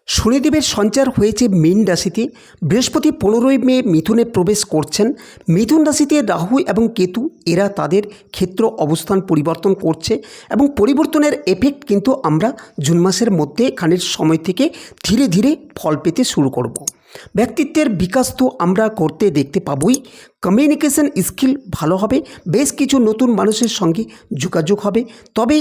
শনিদেবের সঞ্চার হয়েছে মীন রাশিতে। বৃহস্পতি 15ই মে মিথুনে প্রবেশ করছেন। মিথুন রাশিতে রাহু এবং কেতু এরা তাদের ক্ষেত্র অবস্থান পরিবর্তন করছে এবং পরিবর্তনের এফেক্ট কিন্তু আমরা জুন মাসের মধ্যে খানিক সময় থেকে ধীরে ধীরে ফল পেতে শুরু করব। ব্যক্তিত্বের বিকাশ তো আমরা করতে দেখতে পাবই। কমিউনিকেশন স্কিল ভালো হবে, বেশ কিছু নতুন মানুষের সঙ্গে যোগাযোগ হবে। তবে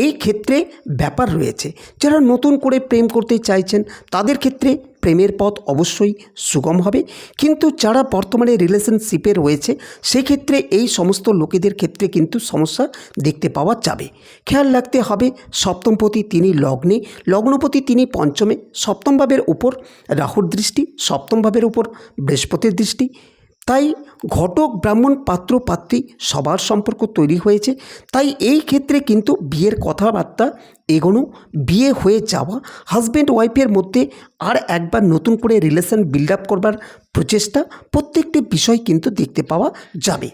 এই ক্ষেত্রে ব্যাপার রয়েছে, যারা নতুন করে প্রেম করতে চাইছেন তাদের ক্ষেত্রে প্রেমের পথ অবশ্যই সুগম হবে, কিন্তু যারা বর্তমানে রিলেশনশিপে রয়েছে সেক্ষেত্রে এই সমস্ত লোকেদের ক্ষেত্রে কিন্তু সমস্যা দেখতে পাওয়া যাবে। খেয়াল রাখতে হবে, সপ্তমপতি তিনি লগ্নে, লগ্নপতি তিনি পঞ্চমে, সপ্তম ভাবের উপর রাহুর দৃষ্টি, সপ্তম ভাবের উপর বৃহস্পতির দৃষ্টি। তাই ঘটক ব্রাহ্মণ পাত্র পাত্রী সবার সম্পর্ক তৈরি হয়েছে। তাই এই ক্ষেত্রে কিন্তু বিয়ের কথাবার্তা এগোনো, বিয়ে হয়ে যাওয়া, হাজব্যান্ড ওয়াইফের মধ্যে আর একবার নতুন করে রিলেশন বিল্ড আপ করবার প্রচেষ্টা, প্রত্যেকটি বিষয় কিন্তু দেখতে পাওয়া যাবে।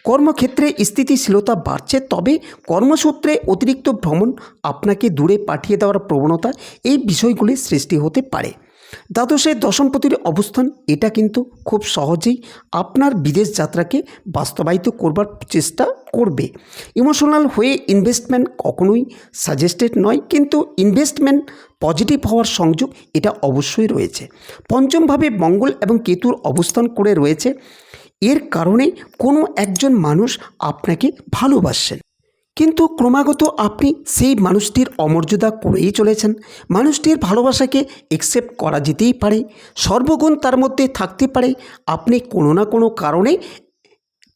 কর্মক্ষেত্রে স্থিতিশীলতা বাড়ছে, তবে কর্মসূত্রে অতিরিক্ত ভ্রমণ, আপনাকে দূরে পাঠিয়ে দেওয়ার প্রবণতা, এই বিষয়গুলি সৃষ্টি হতে পারে। দ্বাদশে দশমপতির অবস্থান এটা কিন্তু খুব সহজেই আপনার বিদেশ যাত্রাকে বাস্তবায়িত করবার চেষ্টা করবে। ইমোশনাল হয়ে ইনভেস্টমেন্ট কখনোই সাজেস্টেড নয়, কিন্তু ইনভেস্টমেন্ট পজিটিভ হওয়ার সংযোগ এটা অবশ্যই রয়েছে। পঞ্চমভাবে মঙ্গল এবং কেতুর অবস্থান করে রয়েছে, এর কারণে কোনো একজন মানুষ আপনাকে ভালোবাসছেন, কিন্তু ক্রমাগত আপনি সেই মানুষটির অমর্যাদা করেই চলেছেন। মানুষটির ভালোবাসাকে একসেপ্ট করা যেতেই পারে, সর্বগুণ তার মধ্যে থাকতে পারে, আপনি কোনো না কোনো কারণে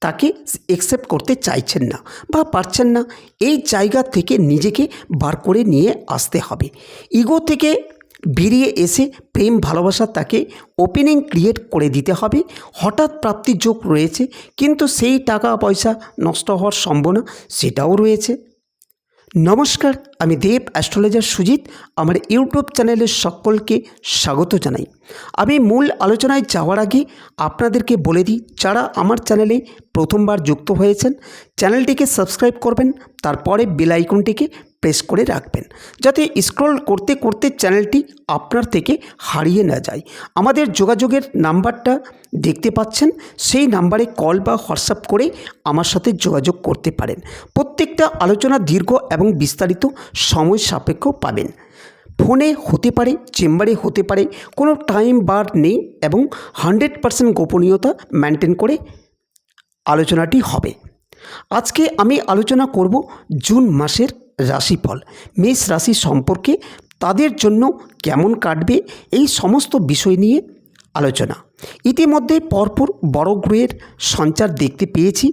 তাকে একসেপ্ট করতে চাইছেন না বা পারছেন না। এই জায়গা থেকে নিজেকে বার করে নিয়ে আসতে হবে। ইগো থেকে বেরিয়ে এসে প্রেম ভালোবাসা তাকে ওপেনিং ক্রিয়েট করে দিতে হবে। হঠাৎ প্রাপ্তির যোগ রয়েছে, কিন্তু সেই টাকা পয়সা নষ্ট হওয়ার সম্ভাবনা সেটাও রয়েছে। নমস্কার, আমি দেব অ্যাস্ট্রোলজার সুজিত। আমার ইউটিউব চ্যানেলের সকলকে স্বাগত জানাই। আমি মূল আলোচনায় যাওয়ার আগে আপনাদেরকে বলে দিই, যারা আমার চ্যানেলে প্রথমবার যুক্ত হয়েছেন চ্যানেলটিকে সাবস্ক্রাইব করবেন, তারপরে বেল আইকনটিকে প্রেস করে রাখবেন, যাতে স্ক্রল করতে করতে চ্যানেলটি আপনার থেকে হারিয়ে না যায়। আমাদের যোগাযোগের নাম্বারটা দেখতে পাচ্ছেন, সেই নাম্বারে কল বা হোয়াটসঅ্যাপ করে আমার সাথে যোগাযোগ করতে পারেন। প্রত্যেকটা আলোচনা দীর্ঘ এবং বিস্তারিত সময় সাপেক্ষ পাবেন। ফোনে হতে পারে, চেম্বারে হতে পারে, কোনো টাইম বার নেই এবং 100% গোপনীয়তা মেনটেন করে আলোচনাটি হবে। আজকে আমি আলোচনা করব জুন মাসের রাশিফল, মেষ রাশি সম্পর্কে, তাদের জন্য কেমন কাটবে এই সমস্ত বিষয় নিয়ে আলোচনা। ইতিমধ্যে পরপর বড় গ্রহের সঞ্চার দেখতে পেয়েছি।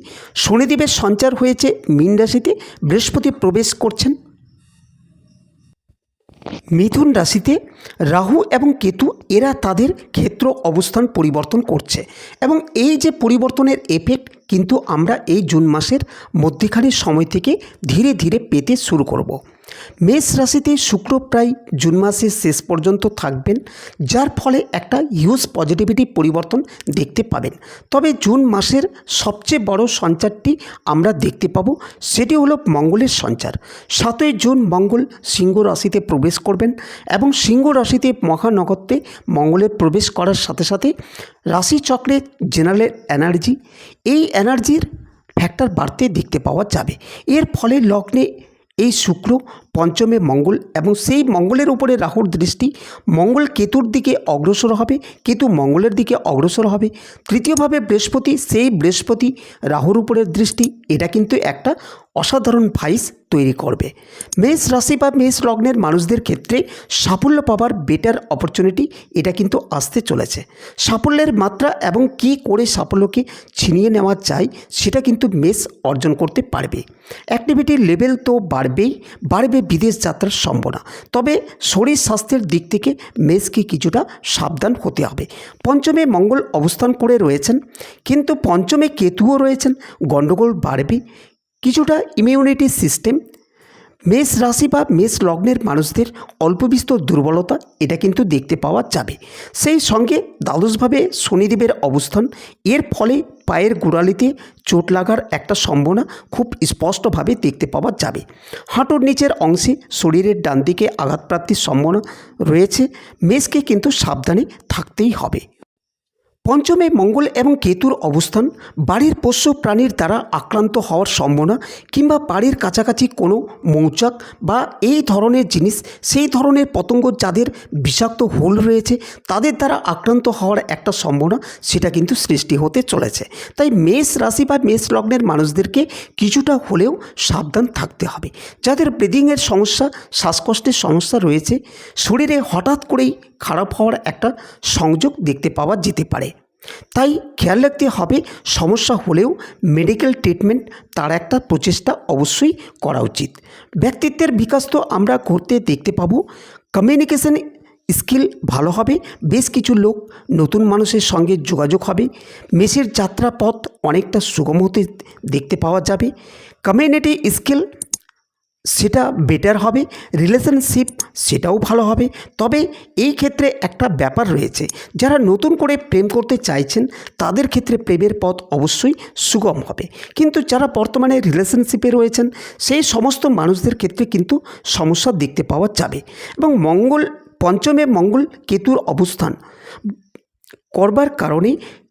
শনিদেবের সঞ্চার হয়েছে মীন রাশিতে, বৃহস্পতি প্রবেশ করছেন মিথুন রাশিতে। রাহু এবং কেতু এরা তাদের ক্ষেত্র অবস্থান পরিবর্তন করছে এবং এই যে পরিবর্তনের এফেক্ট কিন্তু আমরা এই জুন মাসের মধ্যেখানে সময় থেকে ধীরে ধীরে পেতে শুরু করব। মেষ রাশিতে শুক্র প্রায় জুন মাসের শেষ পর্যন্ত থাকবেন, যার ফলে একটা হিউজ পজিটিভিটি পরিবর্তন দেখতে পাবেন। তবে জুন মাসের সবচেয়ে বড় সঞ্চারটি আমরা দেখতে পাব, সেটি হলো মঙ্গলের সঞ্চার। 7ই জুন মঙ্গল সিংহ রাশিতে প্রবেশ করবেন এবং সিংহ রাশিতে মহানগত্যে মঙ্গলের প্রবেশ করার সাথে সাথে রাশিচক্রে জেনারেল এনার্জি, এই এনার্জির ফ্যাক্টর বাড়তে দেখতে পাওয়া যাবে। এর ফলে লগ্নে এই শুক্র, পঞ্চমে মঙ্গল এবং সেই মঙ্গলের উপরে রাহুর দৃষ্টি, মঙ্গল কেতুর দিকে অগ্রসর হবে, কেতু মঙ্গলের দিকে অগ্রসর হবে। তৃতীয়ভাবে বৃহস্পতি, সেই বৃহস্পতি রাহুর উপরের দৃষ্টি, এটা কিন্তু একটা অসাধারণ ভাইস তৈরি করবে। মেষ রাশি বা মেষ লগ্নের মানুষদের ক্ষেত্রে সাফল্য পাবার বেটার অপরচুনিটি এটা কিন্তু আসতে চলেছে। সাফল্যের মাত্রা এবং কী করে সাফল্যকে ছিনিয়ে নেওয়া যায় সেটা কিন্তু মেষ অর্জন করতে পারবে। অ্যাক্টিভিটির লেভেল তো বাড়বে বিদেশ যাত্রার সম্ভাবনা। তবে শরীর স্বাস্থ্যের দিক থেকে মেষকে কিছুটা সাবধান হতে হবে। পঞ্চমে মঙ্গল অবস্থান করে রয়েছেন, কিন্তু পঞ্চমে কেতুও রয়েছেন, গণ্ডগোল বাড়বে। কিছুটা ইমিউনিটি সিস্টেম মেষ রাশি বা মেষ লগ্নের মানুষদের অল্প বিস্তর দুর্বলতা এটা কিন্তু দেখতে পাওয়া যাবে। সেই সঙ্গে দ্বাদশভাবে শনিদেবের অবস্থান, এর ফলে পায়ের গোড়ালিতে চোট লাগার একটা সম্ভাবনা খুব স্পষ্টভাবে দেখতে পাওয়া যাবে। হাঁটুর নিচের অংশে শরীরের ডান দিকে আঘাতপ্রাপ্তির সম্ভাবনা রয়েছে। মেষকে কিন্তু সাবধানে থাকতেই হবে। পঞ্চমে মঙ্গল এবং কেতুর অবস্থান বাড়ির পোষ্য প্রাণীর দ্বারা আক্রান্ত হওয়ার সম্ভাবনা, কিংবা বাড়ির কাছাকাছি কোনো মৌচাক বা এই ধরনের জিনিস, সেই ধরনের পতঙ্গ যাদের বিষাক্ত হুল রয়েছে তাদের দ্বারা আক্রান্ত হওয়ার একটা সম্ভাবনা সেটা কিন্তু সৃষ্টি হতে চলেছে। তাই মেষ রাশি বা মেষ লগ্নের মানুষদেরকে কিছুটা হলেও সাবধান থাকতে হবে। যাদের ব্রিদিংয়ের সমস্যা, শ্বাসকষ্টের সমস্যা রয়েছে, শরীরে হঠাৎ করেই খারাপ হওয়ার একটা সংযোগ দেখতে পাওয়া যেতে পারে। তাই খেয়াল রাখতে হবে, সমস্যা হলেও মেডিকেল ট্রিটমেন্ট তার একটা প্রচেষ্টা অবশ্যই করা উচিত। ব্যক্তিত্বের বিকাশ তো আমরা করতে দেখতে পাবো। কমিউনিকেশন স্কিল ভালো হবে, বেশ কিছু লোক নতুন মানুষের সঙ্গে যোগাযোগ হবে। মেষের যাত্রাপথ অনেকটা সুগম হতে দেখতে পাওয়া যাবে। কমিউনিটি স্কিল সেটা বেটার হবে, রিলেশনশিপ সেটাও ভালো হবে। তবে এই ক্ষেত্রে একটা ব্যাপার রয়েছে, যারা নতুন করে প্রেম করতে চাইছেন তাদের ক্ষেত্রে প্রেমের পথ অবশ্যই সুগম হবে, কিন্তু যারা বর্তমানে রিলেশনশিপে রয়েছেন সেই সমস্ত মানুষদের ক্ষেত্রে কিন্তু সমস্যা দেখতে পাওয়া যাবে। এবং পঞ্চমে মঙ্গল কেতুর অবস্থান করবার কারণে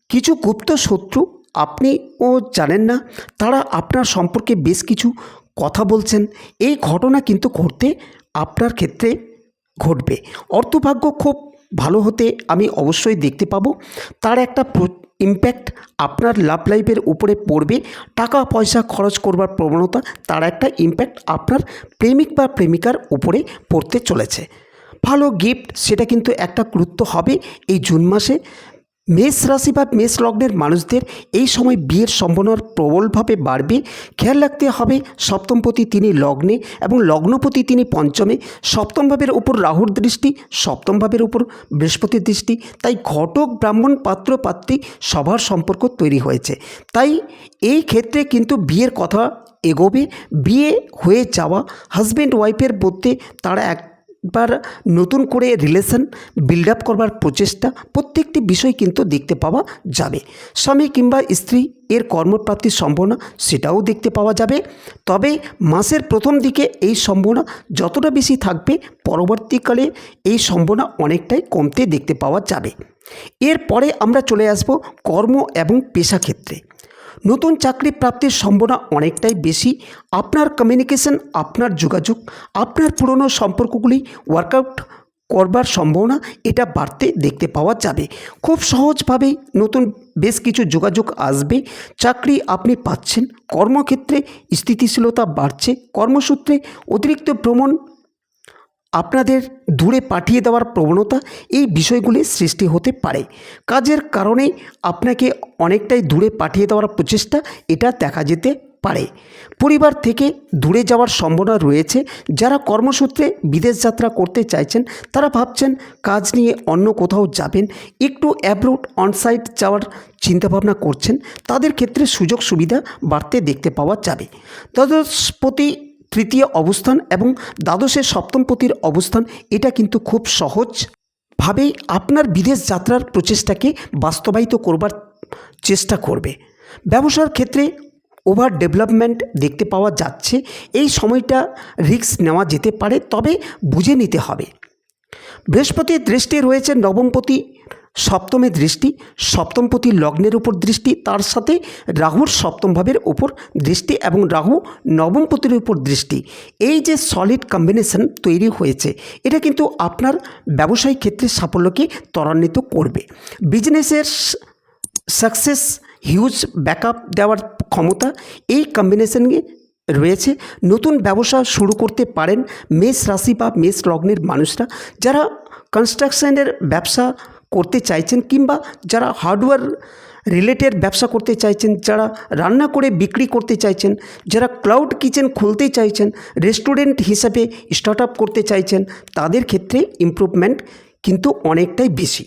কিছু গুপ্ত শত্রু, আপনিও জানেন না, তারা আপনার সম্পর্কে বেশ কিছু কথা বলছেন। এই ঘটনা কিন্তু ঘটতে আপনার ক্ষেত্রে ঘটবে। অর্থভাগ্য খুব ভালো হতে আমি অবশ্যই দেখতে পাবো। তার একটা ইম্প্যাক্ট আপনার লাভ লাইফের উপরে পড়বে। টাকা পয়সা খরচ করবার প্রবণতা, তার একটা ইম্প্যাক্ট আপনার প্রেমিক বা প্রেমিকার উপরে পড়তে চলেছে। ভালো গিফট সেটা কিন্তু একটা গুরুত্ব হবে এই জুন মাসে। মেষ রাশি বা মেষ লগ্নের মানুষদের এই সময় বিয়ের সম্ভাবনা প্রবলভাবে বাড়বে। খেয়াল রাখতে হবে, সপ্তমপতি তিনি লগ্নে এবং লগ্নপতি তিনি পঞ্চমে। সপ্তম ভাবের উপর রাহুর দৃষ্টি, সপ্তম ভাবের উপর বৃহস্পতির দৃষ্টি। তাই ঘটক ব্রাহ্মণ পাত্র পাত্রী সবার সম্পর্ক তৈরি হয়েছে। তাই এই ক্ষেত্রে কিন্তু বিয়ের কথা এগোবে। বিয়ে হয়ে যাওয়া হাজব্যান্ড ওয়াইফের মধ্যে তারা একবার নতুন করে রিলেশন বিল্ড আপ করবার প্রচেষ্টা, প্রত্যেকটি বিষয় কিন্তু দেখতে পাওয়া যাবে। স্বামী কিংবা স্ত্রী এর কর্মপ্রাপ্তির সম্ভাবনা সেটাও দেখতে পাওয়া যাবে। তবে মাসের প্রথম দিকে এই সম্ভাবনা যতটা বেশি থাকবে, পরবর্তীকালে এই সম্ভাবনা অনেকটাই কমতে দেখতে পাওয়া যাবে। এরপরে আমরা চলে আসব কর্ম এবং পেশা ক্ষেত্রে। নতুন চাকরি প্রাপ্তির সম্ভাবনা অনেকটাই বেশি। আপনার কমিউনিকেশন, আপনার যোগাযোগ, আপনার পুরনো সম্পর্কগুলি ওয়ার্কআউট করবার সম্ভাবনা এটা বাড়তে দেখতে পাওয়া যাবে। খুব সহজভাবেই নতুন বেশ কিছু যোগাযোগ আসবে। চাকরি আপনি পাচ্ছেন, কর্মক্ষেত্রে স্থিতিশীলতা বাড়ছে, কর্মসূত্রে অতিরিক্ত ভ্রমণ, আপনাদের দূরে পাঠিয়ে দেওয়ার প্রবণতা, এই বিষয়গুলি সৃষ্টি হতে পারে। কাজের কারণে আপনাকে অনেকটাই দূরে পাঠিয়ে দেওয়ার প্রচেষ্টা এটা দেখা যেতে পারে। পরিবার থেকে দূরে যাওয়ার সম্ভাবনা রয়েছে। যারা কর্মসূত্রে বিদেশ যাত্রা করতে চাইছেন, তারা ভাবছেন কাজ নিয়ে অন্য কোথাও যাবেন, একটু অ্যাব্রোড অনসাইট যাওয়ার চিন্তাভাবনা করছেন, তাদের ক্ষেত্রে সুযোগ সুবিধা বাড়তে দেখতে পাওয়া যাবে। দ্বাদশপতি তৃতীয় অবস্থান এবং দ্বাদশের সপ্তমপতির অবস্থান এটা কিন্তু খুব সহজভাবেই আপনার বিদেশ যাত্রার প্রচেষ্টাকে বাস্তবায়িত করবার চেষ্টা করবে। ব্যবসার ক্ষেত্রে ওভার ডেভেলপমেন্ট দেখতে পাওয়া যাচ্ছে। এই সময়টা রিস্ক নেওয়া যেতে পারে, তবে বুঝে নিতে হবে। বৃহস্পতির দৃষ্টি রয়েছে নবমপতি সপ্তমে দৃষ্টি, সপ্তমপতি লগ্নের উপর দৃষ্টি, তার সাথে রাহুর সপ্তম ভাবের উপর দৃষ্টি এবং রাহু নবমপতির উপর দৃষ্টি। এই যে সলিড কম্বিনেশন তৈরি হয়েছে, এটা কিন্তু আপনার ব্যবসায়িক ক্ষেত্রে সাফল্যকে ত্বরান্বিত করবে। বিজনেসের সাকসেস, হিউজ ব্যাকআপ দেওয়ার ক্ষমতা এই কম্বিনেশনে রয়েছে। নতুন ব্যবসা শুরু করতে পারেন মেষ রাশি বা মেষ লগ্নের মানুষরা। যারা কনস্ট্রাকশনের ব্যবসা করতে চাইছেন, কিংবা যারা হার্ডওয়্যার রিলেটেড ব্যবসা করতে চাইছেন, যারা রান্না করে বিক্রি করতে চাইছেন, যারা ক্লাউড কিচেন খুলতে চাইছেন, রেস্টুরেন্ট হিসাবে স্টার্ট আপ করতে চাইছেন, তাদের ক্ষেত্রে ইমপ্রুভমেন্ট কিন্তু অনেকটাই বেশি।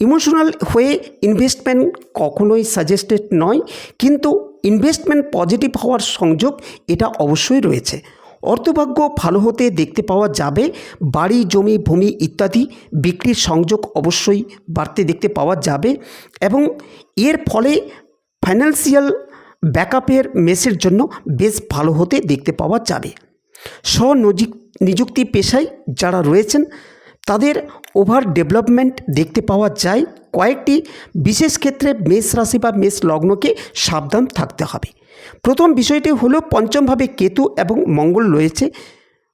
ইমোশনাল হয়ে ইনভেস্টমেন্ট কখনোই সাজেস্টেড নয়, কিন্তু ইনভেস্টমেন্ট পজিটিভ হওয়ার সংযোগ এটা অবশ্যই রয়েছে। অর্থভাগ্য ভালো হতে দেখতে পাওয়া যাবে। বাড়ি, জমি, ভূমি ইত্যাদি বিক্রির সংযোগ অবশ্যই বাড়তে দেখতে পাওয়া যাবে এবং এর ফলে ফাইন্যান্সিয়াল ব্যাকআপের মেসের জন্য বেশ ভালো হতে দেখতে পাওয়া যাবে। নিযুক্তি পেশায় যারা রয়েছেন তাদের ওভার ডেভেলপমেন্ট দেখতে পাওয়া যায়। কয়েকটি বিশেষ ক্ষেত্রে মেষ রাশি বা মেষ লগ্নকে সাবধান থাকতে হবে। প্রথম বিষয়টি হলো পঞ্চমভাবে কেতু এবং মঙ্গল রয়েছে।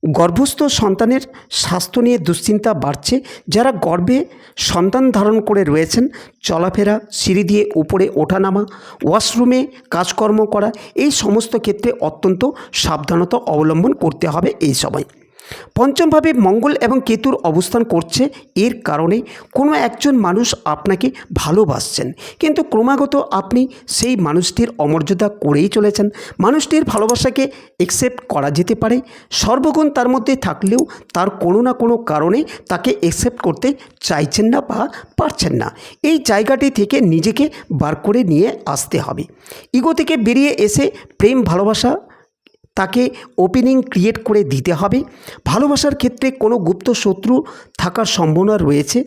গর্ভস্থ সন্তানের স্বাস্থ্য নিয়ে দুশ্চিন্তা বাড়ছে। যারা গর্ভে সন্তান ধারণ করে রয়েছেন, চলাফেরা, সিঁড়ি দিয়ে উপরে ওঠানামা, ওয়াশরুমে কাজকর্ম করা, এই সমস্ত ক্ষেত্রে অত্যন্ত সাবধানতা অবলম্বন করতে হবে এই সময়। পঞ্চমভাবে মঙ্গল এবং কেতুর অবস্থান করছে, এর কারণে কোনো একজন মানুষ আপনাকে ভালোবাসছেন, কিন্তু ক্রমাগত আপনি সেই মানুষটির অমর্যাদা করেই চলেছেন। মানুষটির ভালোবাসাকে অ্যাকসেপ্ট করা যেতে পারে, সর্বগুণ তার মধ্যে থাকলেও তার কোনো না কোনো কারণে তাকে অ্যাকসেপ্ট করতে চাইছেন না বা পারছেন না। এই জায়গাটি থেকে নিজেকে বার করে নিয়ে আসতে হবে। ইগো থেকে বেরিয়ে এসে প্রেম ভালোবাসা তাকে ওপেনিং ক্রিয়েট করে দিতে হবে। ভালোবাসার ক্ষেত্রে কোনো গুপ্ত শত্রু থাকার সম্ভাবনা রয়েছে।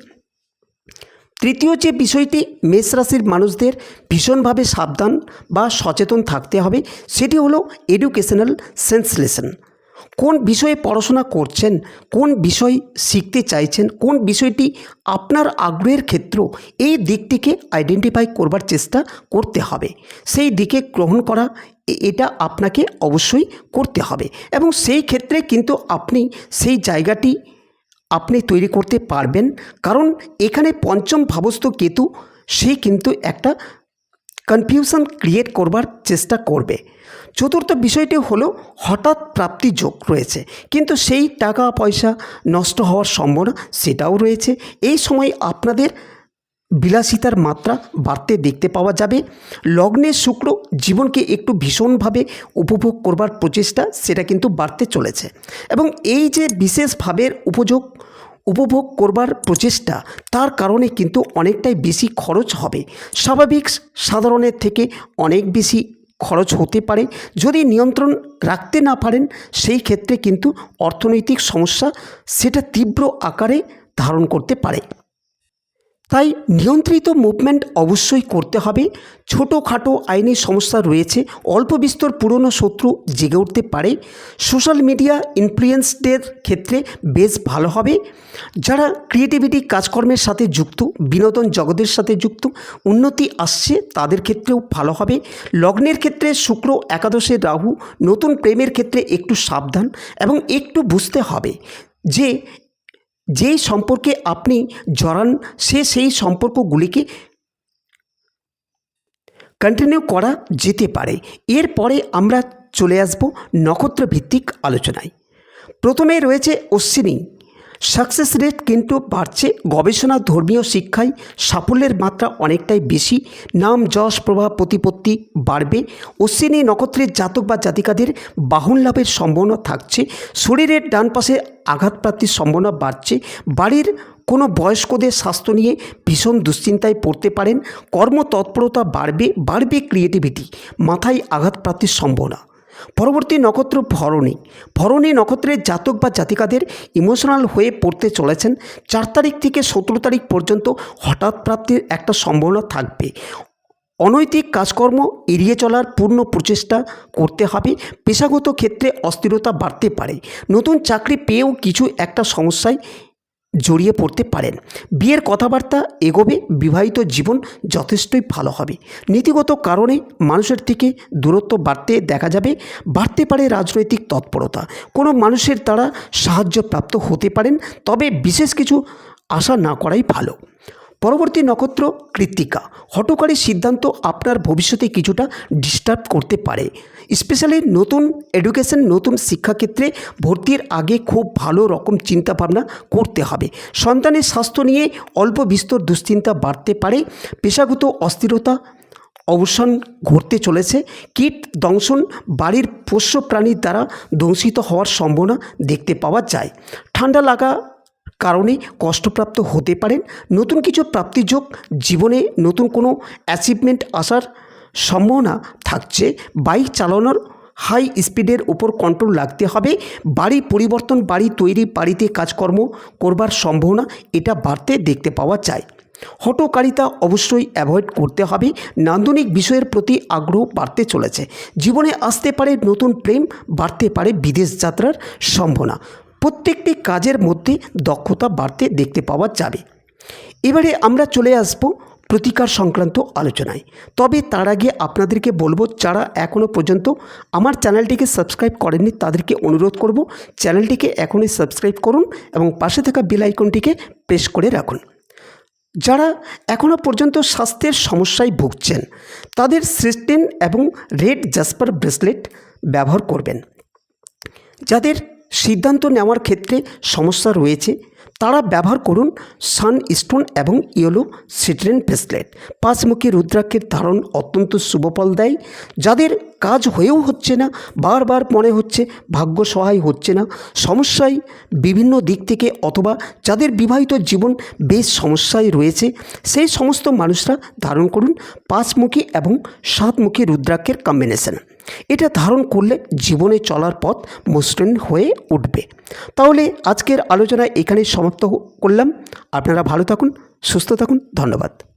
তৃতীয় যে বিষয়টি মেষ রাশির মানুষদের ভীষণভাবে সাবধান বা সচেতন থাকতে হবে, সেটি হলো এডুকেশনাল সেন্সলেশন। কোন বিষয়ে পড়াশোনা করছেন, কোন বিষয় শিখতে চাইছেন, কোন বিষয়টি আপনার আগ্রহের ক্ষেত্র, এই দিকটিকে আইডেন্টিফাই করবার চেষ্টা করতে হবে। সেই দিকে গ্রহণ করা এটা আপনাকে অবশ্যই করতে হবে এবং সেই ক্ষেত্রে কিন্তু আপনি সেই জায়গাটি আপনি তৈরি করতে পারবেন। কারণ এখানে পঞ্চম ভাবস্থ কেতু সে কিন্তু একটা কনফিউশন ক্রিয়েট করবার চেষ্টা করবে। চতুর্থ বিষয়টি হলো হঠাৎ প্রাপ্তি যোগ রয়েছে, কিন্তু সেই টাকা পয়সা নষ্ট হওয়ার সম্ভাবনা সেটাও রয়েছে। এই সময় আপনাদের বিলাসিতার মাত্রা বাড়তে দেখতে পাওয়া যাবে। লগ্নের শুক্র জীবনকে একটু ভীষণভাবে উপভোগ করবার প্রচেষ্টা সেটা কিন্তু বাড়তে চলেছে এবং এই যে বিশেষভাবে উপভোগ করবার প্রচেষ্টা, তার কারণে কিন্তু অনেকটাই বেশি খরচ হবে। স্বাভাবিক সাধারণের থেকে অনেক বেশি খরচ হতে পারে। যদি নিয়ন্ত্রণ রাখতে না পারেন, সেই ক্ষেত্রে কিন্তু অর্থনৈতিক সমস্যা সেটা তীব্র আকারে ধারণ করতে পারে। তাই নিয়ন্ত্রিত মুভমেন্ট অবশ্যই করতে হবে। ছোটোখাটো আইনি সমস্যা রয়েছে, অল্প বিস্তর পুরনো শত্রু জেগে উঠতে পারে। সোশ্যাল মিডিয়া ইনফ্লুয়েন্সদের ক্ষেত্রে বেশ ভালো হবে। যারা ক্রিয়েটিভিটি কাজকর্মের সাথে যুক্ত, বিনোদন জগতের সাথে যুক্ত, উন্নতি আসছে তাদের ক্ষেত্রেও ভালো হবে। লগ্নের ক্ষেত্রে শুক্র, একাদশে রাহু, নতুন প্রেমের ক্ষেত্রে একটু সাবধান এবং একটু বুঝতে হবে যে যেই সম্পর্কে আপনি জড়ান সেই সম্পর্কগুলিকে কন্টিনিউ করা যেতে পারে। এরপরে আমরা চলে আসব নক্ষত্রভিত্তিক আলোচনায়। প্রথমে রয়েছে অশ্বিনী। সাকসেস রেট কিন্তু বাড়ছে। গবেষণা, ধর্মীয় শিক্ষায় সাফল্যের মাত্রা অনেকটাই বেশি। নাম, যশ, প্রভাব, প্রতিপত্তি বাড়বে। অশ্বিনী নক্ষত্রের জাতক বা জাতিকাদের বাহন লাভের সম্ভাবনা থাকছে। শরীরের ডান পাশে আঘাতপ্রাপ্তির সম্ভাবনা বাড়ছে। বাড়ির কোনো বয়স্কদের স্বাস্থ্য নিয়ে ভীষণ দুশ্চিন্তায় পড়তে পারেন। কর্মতৎপরতা বাড়বে ক্রিয়েটিভিটি, মাথায় আঘাতপ্রাপ্তির সম্ভাবনা। পরবর্তী নক্ষত্র ভরণী। ভরণী নক্ষত্রের জাতক বা জাতিকাদের ইমোশনাল হয়ে পড়তে চলেছেন। 4 তারিখ থেকে 17 তারিখ পর্যন্ত হঠাৎ প্রাপ্তির একটা সম্ভাবনা থাকবে। অনৈতিক কাজকর্ম এড়িয়ে চলার পূর্ণ প্রচেষ্টা করতে হবে। পেশাগত ক্ষেত্রে অস্থিরতা বাড়তে পারে। নতুন চাকরি পেয়েও কিছু একটা সমস্যায় জড়িয়ে পড়তে পারেন। বিয়ের কথাবার্তা এগোবে। বিবাহিত জীবন যথেষ্টই ভালো হবে। নীতিগত কারণে মানুষের থেকে দূরত্ব বাড়তে দেখা যাবে। বাড়তে পারে রাজনৈতিক তৎপরতা। কোনো মানুষের দ্বারা সাহায্যপ্রাপ্ত হতে পারেন, তবে বিশেষ কিছু আশা না করাই ভালো। পরবর্তী নক্ষত্র কৃত্তিকা। হঠকারী সিদ্ধান্ত আপনার ভবিষ্যতে কিছুটা ডিস্টার্ব করতে পারে। স্পেশালি নতুন এডুকেশন, নতুন শিক্ষাক্ষেত্রে ভর্তির আগে খুব ভালো রকম চিন্তাভাবনা করতে হবে। সন্তানের স্বাস্থ্য নিয়ে অল্প বিস্তর দুশ্চিন্তা বাড়তে পারে। পেশাগত অস্থিরতা অবসান ঘটতে চলেছে। কীট দংশন, বাড়ির পোষ্য প্রাণীর দ্বারা দংশিত হওয়ার সম্ভাবনা দেখতে পাওয়া যায়। ঠান্ডা লাগা কারণে কষ্টপ্রাপ্ত হতে পারেন। নতুন কিছু প্রাপ্তিযোগ, জীবনে নতুন কোনো অ্যাচিভমেন্ট আসার সম্ভাবনা থাকছে। বাইক চালানোর হাই স্পিডের উপর কন্ট্রোল রাখতে হবে। বাড়ি পরিবর্তন, বাড়ি তৈরি, বাড়িতে কাজকর্ম করবার সম্ভাবনা এটা বাড়তে দেখতে পাওয়া যায়। হঠকারিতা অবশ্যই অ্যাভয়েড করতে হবে। নান্দনিক বিষয়ের প্রতি আগ্রহ বাড়তে চলেছে। জীবনে আসতে পারে নতুন প্রেম, বাড়তে পারে বিদেশ যাত্রার সম্ভাবনা। প্রত্যেকটি কাজের মধ্যে দক্ষতা বাড়তে দেখতে পাওয়া যাবে। এবারে আমরা চলে আসব প্রতিকার সংক্রান্ত আলোচনায়। তবে তার আগে আপনাদেরকে বলবো, যারা এখনও পর্যন্ত আমার চ্যানেলটিকে সাবস্ক্রাইব করেননি তাদেরকে অনুরোধ করব, চ্যানেলটিকে এখনই সাবস্ক্রাইব করুন এবং পাশে থাকা বেল আইকনটিকে প্রেস করে রাখুন। যারা এখনও পর্যন্ত স্বাস্থ্যের সমস্যায় ভুগছেন তাদের সিস্টেন এবং রেড জাসপার ব্রেসলেট ব্যবহার করবেন। যাদের সিদ্ধান্ত নেওয়ার ক্ষেত্রে সমস্যা রয়েছে তারা ব্যবহার করুন সানস্টোন এবং ইয়েলো সিট্রেন ব্রেসলেট। পাঁচমুখী রুদ্রাক্ষের ধারণ অত্যন্ত শুভফল দেয়। যাদের কাজ হয়েও হচ্ছে না, বারবার মনে হচ্ছে ভাগ্য সহায় হচ্ছে না, সমস্যায় বিভিন্ন দিক থেকে, অথবা যাদের বিবাহিত জীবন বেশ সমস্যায় রয়েছে, সেই সমস্ত মানুষরা ধারণ করুন পাঁচমুখী এবং সাতমুখী রুদ্রাক্ষের কম্বিনেশন। এটা ধারণ করলে জীবনে চলার পথ মসৃণ হয়ে উঠবে। তাহলে আজকের আলোচনা এখানেই সমাপ্ত করলাম। আপনারা ভালো থাকুন, সুস্থ থাকুন। ধন্যবাদ।